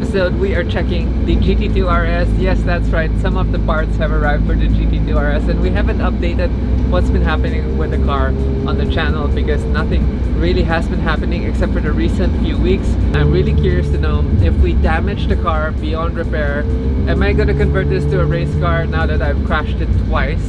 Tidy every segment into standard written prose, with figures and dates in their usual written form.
episode, we are checking the GT2RS. Yes, that's right, some of the parts have arrived for the GT2RS, and we haven't updated what's been happening with the car on the channel because nothing really has been happening except for the recent few weeks. I'm really curious to know if we damage the car beyond repair, am I going to convert this to a race car now that I've crashed it twice?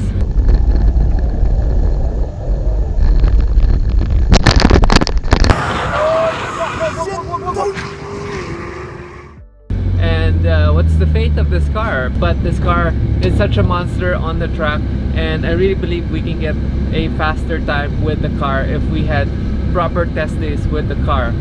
And what's the fate of this car? But this car is such a monster on the track, and I really believe we can get a faster time with the car if we had proper test days with the car.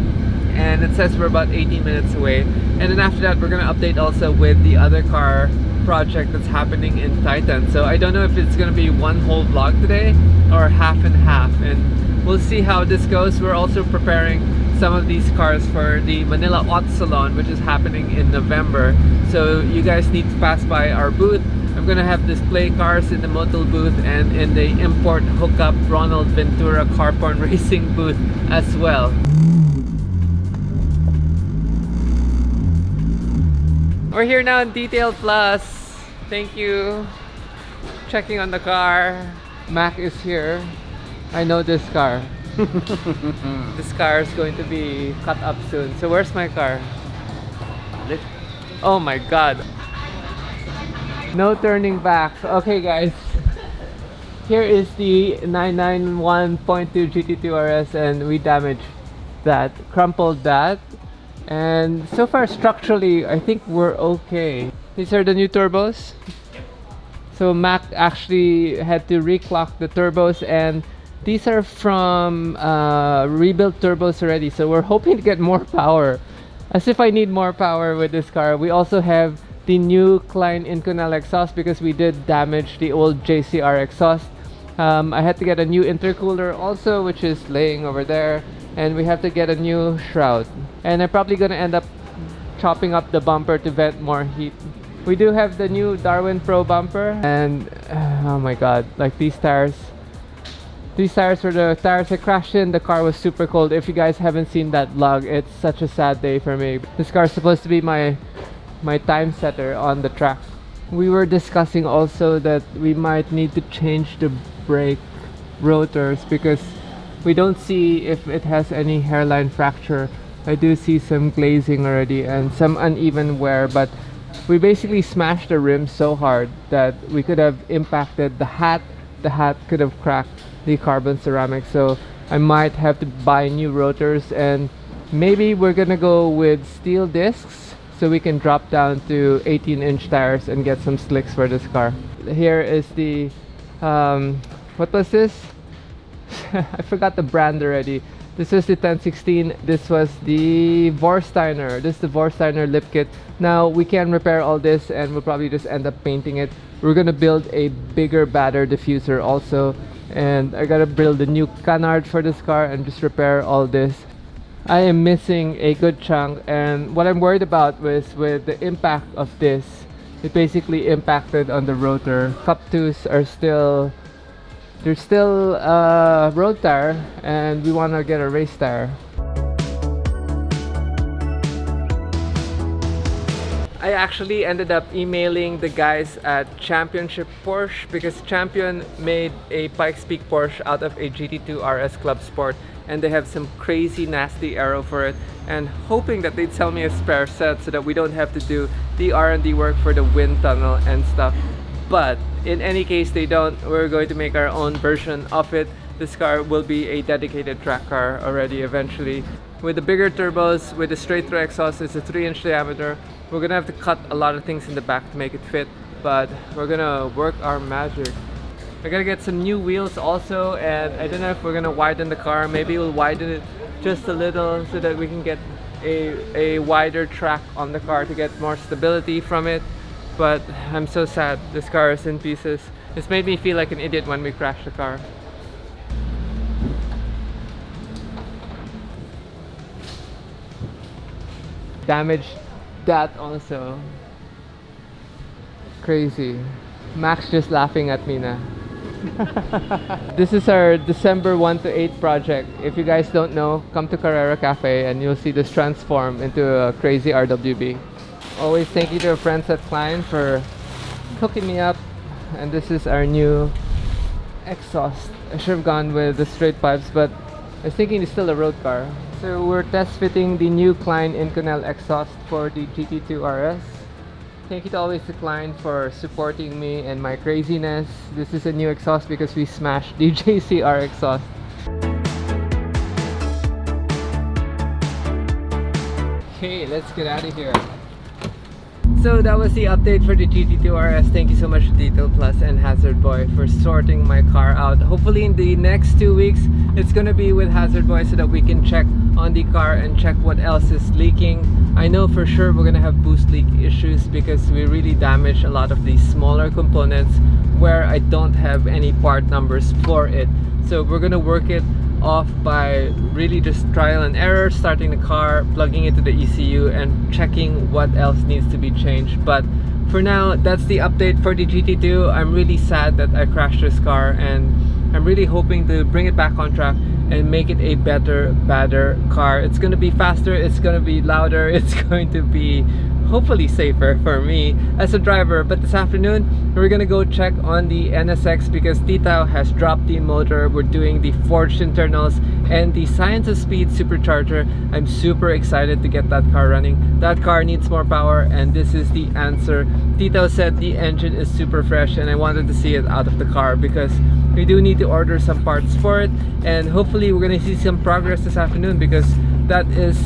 And it says we're about 18 minutes away, and then after that we're gonna update also with the other car project that's happening in Titan. So I don't know if it's gonna be one whole vlog today or half and half, and we'll see how this goes. We're also preparing some of these cars for the Manila Auto Salon, which is happening in November. So you guys need to pass by our booth. I'm gonna have display cars in the Motul booth and in the import hookup Ronald Ventura car porn racing booth as well. We're here now in Detail Plus. Thank you. Checking on the car. Mac is here. I know this car. This car is going to be cut up soon. So where's my car? Oh my god. No turning back. Okay guys. Here is the 991.2 GT2RS, and we damaged that, crumpled that. And so far structurally I think we're okay. These are the new turbos. So Mac actually had to reclock the turbos, and these are from rebuilt turbos already, so we're hoping to get more power. As if I need more power with this car. We also have the new Klein Inconel exhaust because we did damage the old JCR exhaust. I had to get a new intercooler also, which is laying over there, and we have to get a new shroud. And I'm probably gonna end up chopping up the bumper to vent more heat. We do have the new Darwin Pro bumper, and oh my god, like these tires were the tires I crashed in. The car was super cold. If you guys haven't seen that vlog, it's such a sad day for me. This car is supposed to be my time setter on the track. We were discussing also that we might need to change the brake rotors because we don't see if it has any hairline fracture. I do see some glazing already and some uneven wear, but we basically smashed the rim so hard that we could have impacted the hat. The hat could have cracked the carbon ceramic, so I might have to buy new rotors, and maybe we're gonna go with steel discs so we can drop down to 18-inch tires and get some slicks for this car. Here is the what was this? I forgot the brand already. This was the 1016. This was the Vorsteiner. This is the Vorsteiner lip kit. Now we can repair all this, and we'll probably just end up painting it. We're gonna build a bigger batter diffuser also, and I gotta build a new canard for this car and just repair all this. I am missing a good chunk, and what I'm worried about was with the impact of this, it basically impacted on the rotor. Cup 2s are still, they're still road tire, and we want to get a race tire. I actually ended up emailing the guys at Championship Porsche because Champion made a Pikes Peak Porsche out of a GT2RS Club Sport, and they have some crazy nasty aero for it, and hoping that they'd sell me a spare set so that we don't have to do the R&D work for the wind tunnel and stuff. But in any case they don't, we're going to make our own version of it. This car will be a dedicated track car already eventually. With the bigger turbos, with the straight through exhaust, it's a 3-inch diameter. We're gonna have to cut a lot of things in the back to make it fit, but we're gonna work our magic. We're gonna get some new wheels also, and I don't know if we're gonna widen the car. Maybe we'll widen it just a little so that we can get a wider track on the car to get more stability from it. But I'm so sad this car is in pieces. It's made me feel like an idiot when we crashed the car. Damaged that also. Crazy. Max just laughing at me now. This is our December 1 to 8 project. If you guys don't know, come to Carrera Cafe and you'll see this transform into a crazy RWB. Always thank you to our friends at Klein for hooking me up. And this is our new exhaust. I should have gone with the straight pipes, but I was thinking it's still a road car. So we're test fitting the new Klein Inconel exhaust for the GT2RS. Thank you to always to Klein for supporting me and my craziness. This is a new exhaust because we smashed the JCR exhaust. Okay, let's get out of here. So that was the update for the GT2RS. Thank you so much to Detail Plus and Hazard Boy for sorting my car out. Hopefully in the next 2 weeks it's gonna be with Hazard Boy so that we can check on the car and check what else is leaking. I know for sure we're gonna have boost leak issues because we really damaged a lot of these smaller components where I don't have any part numbers for it. So we're gonna work it off by really just trial and error, starting the car, plugging it to the ECU and checking what else needs to be changed. But for now, that's the update for the GT2. I'm really sad that I crashed this car, and I'm really hoping to bring it back on track and make it a better, badder car. It's gonna be faster, it's gonna be louder, it's going to be hopefully safer for me as a driver. But this afternoon we're gonna go check on the NSX because Titao has dropped the motor. We're doing the forged internals and the Science of Speed supercharger. I'm super excited to get that car running. That car needs more power, and this is the answer. Titao said the engine is super fresh, and I wanted to see it out of the car because we do need to order some parts for it, and hopefully we're gonna see some progress this afternoon because that is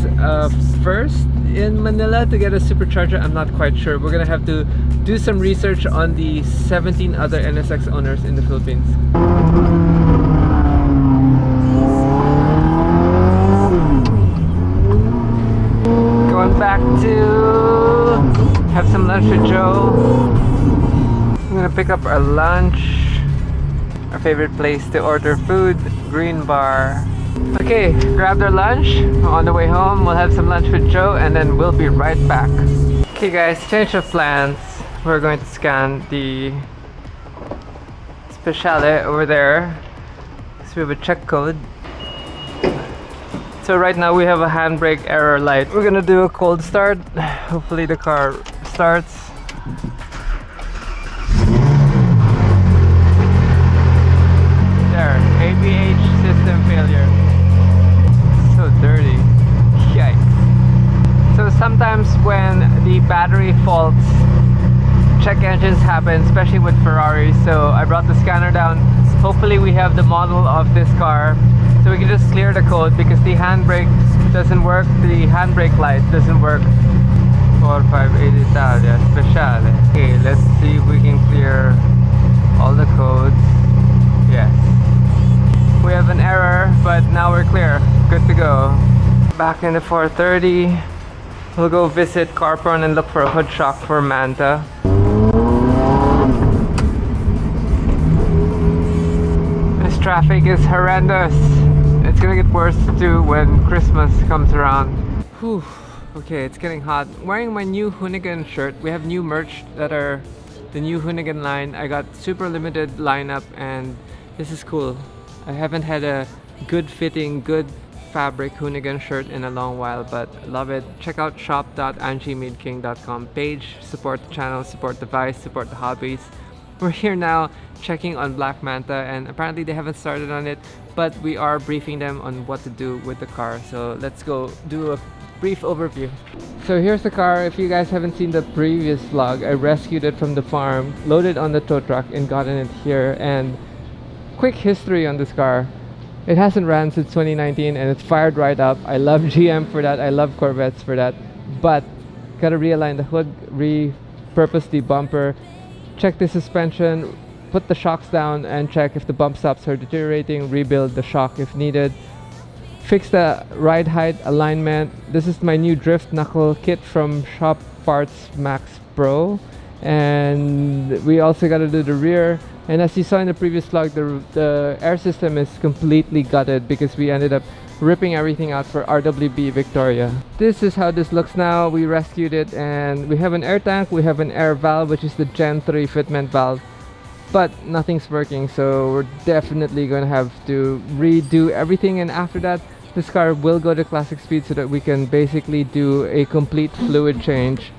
first in Manila to get a supercharger. I'm not quite sure. We're gonna have to do some research on the 17 other NSX owners in the Philippines. Going back to have some lunch with Joe. I'm gonna pick up our lunch. Our favorite place to order food, Green Bar. Okay, grabbed our lunch. On the way home, we'll have some lunch with Joe and then we'll be right back. Okay guys, change of plans. We're going to scan the Speciale over there. So we have a check code. So right now we have a handbrake error light. We're gonna do a cold start. Hopefully the car starts. There, ABH system failure. So dirty. Yikes. So sometimes when the battery faults, check engines happen, especially with Ferraris. So I brought the scanner down. Hopefully we have the model of this car so we can just clear the code because the handbrake doesn't work, the handbrake light doesn't work. 458 Italia Speciale. Okay, let's see if we can clear all the codes. Yes. We have an error, but now we're clear. Good to go. Back in the 430. We'll go visit CarPron and look for a hood shock for Manta. This traffic is horrendous. It's gonna get worse too when Christmas comes around. Whew. Okay, it's getting hot. I'm wearing my new Hoonigan shirt. We have new merch that are the new Hoonigan line. I got super limited lineup and this is cool. I haven't had a good fitting, good fabric Hoonigan shirt in a long while, but love it. Check out shop.angiemeadking.com page. Support the channel, support the Vice, support the hobbies. We're here now checking on Black Manta, and apparently they haven't started on it, but we are briefing them on what to do with the car. So let's go do a brief overview. So here's the car. If you guys haven't seen the previous vlog, I rescued it from the farm, loaded on the tow truck and gotten it here. And quick history on this car. It hasn't ran since 2019 and it's fired right up. I love GM for that. I love Corvettes for that. But gotta realign the hood, repurpose the bumper, check the suspension, put the shocks down and check if the bump stops are deteriorating, rebuild the shock if needed. Fix the ride height alignment. This is my new drift knuckle kit from Shop Parts Max Pro. And we also gotta do the rear. And as you saw in the previous vlog, the air system is completely gutted because we ended up ripping everything out for RWB Victoria. This is how this looks now. We rescued it and we have an air tank, we have an air valve, which is the Gen 3 fitment valve, but nothing's working, so we're definitely gonna have to redo everything. And after that, this car will go to classic speed so that we can basically do a complete fluid change.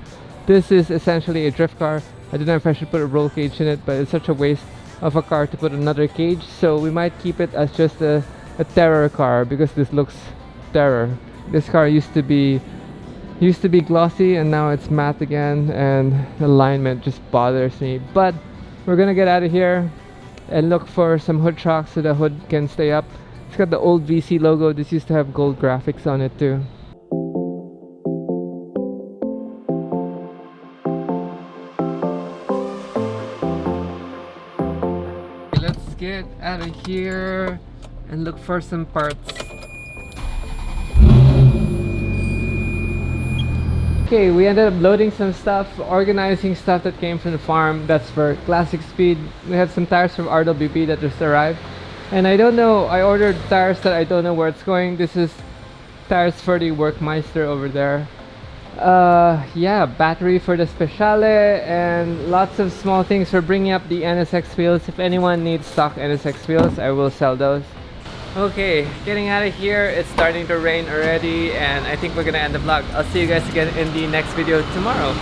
This is essentially a drift car. I don't know if I should put a roll cage in it, but it's such a waste of a car to put another cage, so we might keep it as just a terror car because this looks terror. This car used to be glossy and now it's matte again, and the alignment just bothers me. But we're gonna get out of here and look for some hood shocks so the hood can stay up. It's got the old VC logo. This used to have gold graphics on it too. Let's get out of here and look for some parts. Okay, we ended up loading some stuff, organizing stuff that came from the farm. That's for Classic Speed. We have some tires from RWB that just arrived. And I don't know, I ordered tires that I don't know where it's going. This is tires for the Workmeister over there. Yeah, battery for the Speciale, and lots of small things for bringing up the NSX wheels. If anyone needs stock NSX wheels, I will sell those. Okay, getting out of here. It's starting to rain already, and I think we're gonna end the vlog. I'll see you guys again in the next video tomorrow.